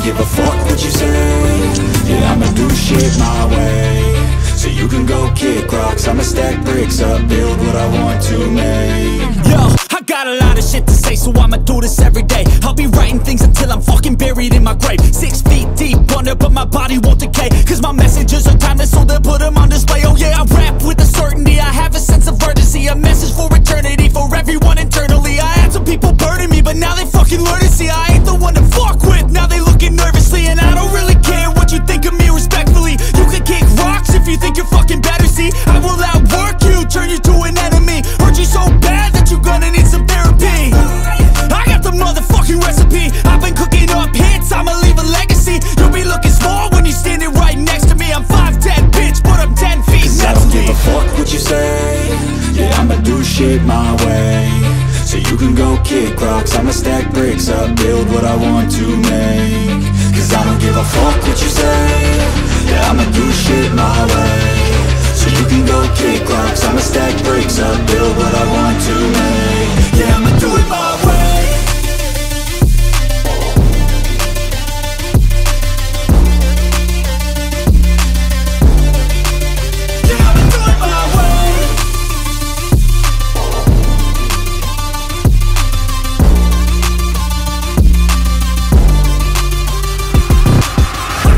give a fuck what you say. Yeah, I'ma do shit my way. So you can go kick rocks, I'ma stack bricks up, build what I want to make. Yo, I got a lot of shit to say, so I'ma do this every day. I'll be writing things until I'm fucking buried in my grave. 6 feet deep under, but my body won't decay. Cause my messages are timeless, so they'll put them on display. Oh yeah, I rap with a certainty, I have a sense of urgency. A message for eternity, for everyone internally. I had some people burning me, but now they fucking learn to see I ain't the one to fuck with, now they looking nervously. And I don't really care what you think of me, respectfully. You can kick rocks if you think you're fucking better, see. I will outwork you, turn you to an enemy. Hurt you so bad that you're gonna need some therapy. I got the motherfucking recipe. I've been cooking up hits, I'ma leave a legacy. You'll be looking small when you're standing right next to me. I'm 5'10", bitch, but I'm 10 feet next to me. I don't give a fuck what you say. Yeah, I'ma do shit my way. So you can go kick rocks, I'ma stack bricks up, build what I want to make. Cause I don't give a fuck what you say. Yeah, I'ma do shit my way. So you can go kick rocks, I'ma stack bricks up, build what I want to make. Yeah, I'ma do it my way. Yeah, I'ma do it my way.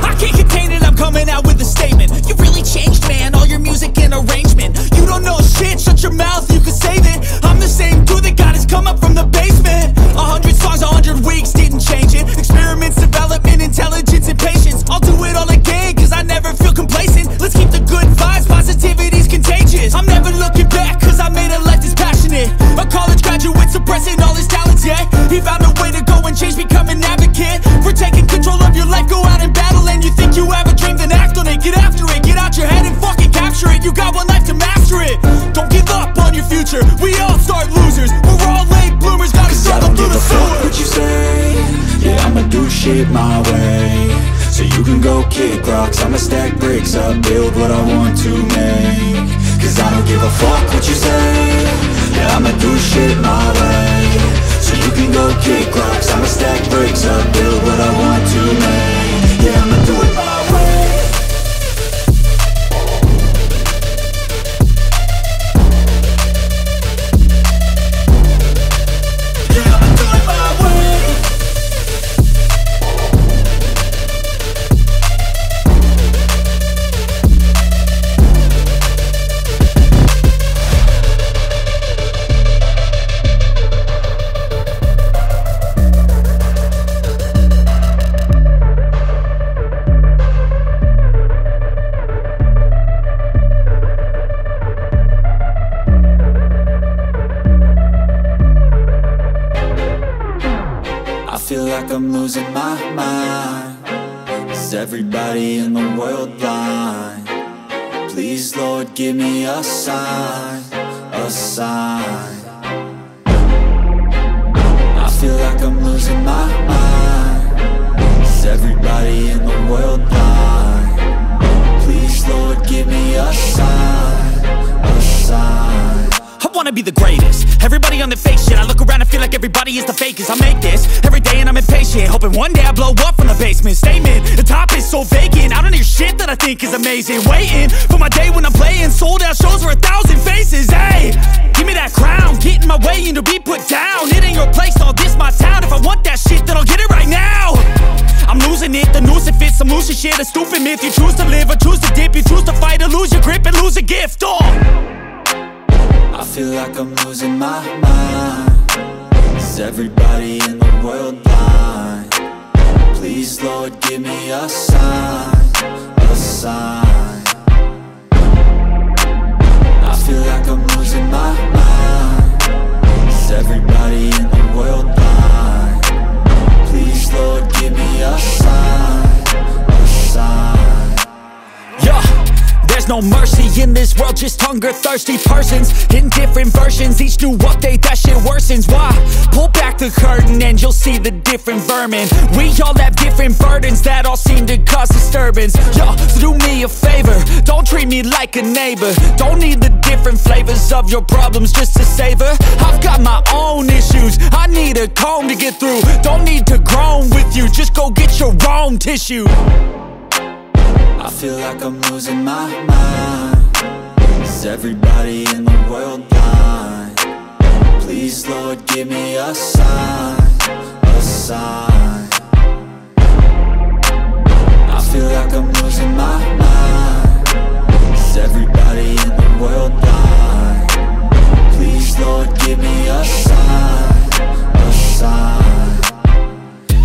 I can't contain it, I'm coming out with a statement. You really changed, man, all your music and arrangement. You don't know shit, shut your mouth, you can save it. I'm the same dude that got his come up from the basement. 100 songs, 100 weeks, didn't change it. Experiments, development, intelligence, and patience. I'll do it all again, cause I never feel complacent. Let's keep the good vibes, positivity's contagious. I'm never looking back, cause I made a life that's passionate. A college graduate suppressing all his talents, yeah. He found a way to go and change, become an advocate. For taking control of your life, go out and battle. And you think you have a dream, then act on it. Get after it, get out your head and fucking capture it. You got one life to master it. Don't give up on your future, we all start losers. We're all late bloomers, gotta struggle through the sewer. What you say? Yeah, I'ma do shit my way. So you can go kick rocks, I'ma stack bricks up, build what I want to make. Cause I don't give a fuck what you say. Yeah, I'ma do shit my way. So you can go kick rocks, I'ma stack bricks up, build what I want to make. Yeah, I'ma do it my way. I'm losing my mind. Is everybody in the world blind? Please, Lord, give me a sign, a sign. I feel like I'm losing my mind. Is everybody in the world blind? Please, Lord, give me a sign, a sign. I wanna be the greatest. Everybody on the fake shit. I look around and feel like everybody is the fakest. I make this every day and I'm impatient, hoping one day I blow up from the basement. Statement, the top is so vacant. I don't hear shit that I think is amazing. Waiting for my day when I'm playing sold out shows for 1,000 faces. Hey, give me that crown, get in my way and to be put down. It ain't your place, all this my town. If I want that shit, then I'll get it right now. I'm losing it, the noose it fits, I'm losing shit. A stupid myth, you choose to live or choose to dip. You choose to fight or lose your grip and lose a gift. I feel like I'm losing my mind. Is everybody in the world blind? Please, Lord, give me a sign, a sign. I feel like I'm losing my mind. Is everybody in the world blind? Please, Lord, give me a sign, a sign. Yeah, there's no no mercy in this world, just hunger-thirsty persons in different versions, each new update, that shit worsens. Why? Pull back the curtain and you'll see the different vermin. We all have different burdens that all seem to cause disturbance. Yo, so do me a favor, don't treat me like a neighbor. Don't need the different flavors of your problems just to savor. I've got my own issues, I need a comb to get through. Don't need to groan with you, just go get your own tissue. I feel like I'm losing my mind. Is everybody in the world blind? Please, Lord, give me a sign, a sign. I feel like I'm losing my mind. Is everybody in the world blind? Please, Lord, give me a sign, a sign.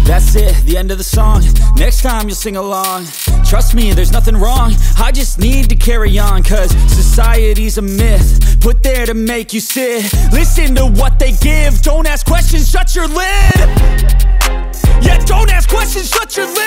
That's it, the end of the song. Next time you'll sing along. Trust me, there's nothing wrong, I just need to carry on. Cause society's a myth, put there to make you sit. Listen to what they give, don't ask questions, shut your lid. Yeah, don't ask questions, shut your lid.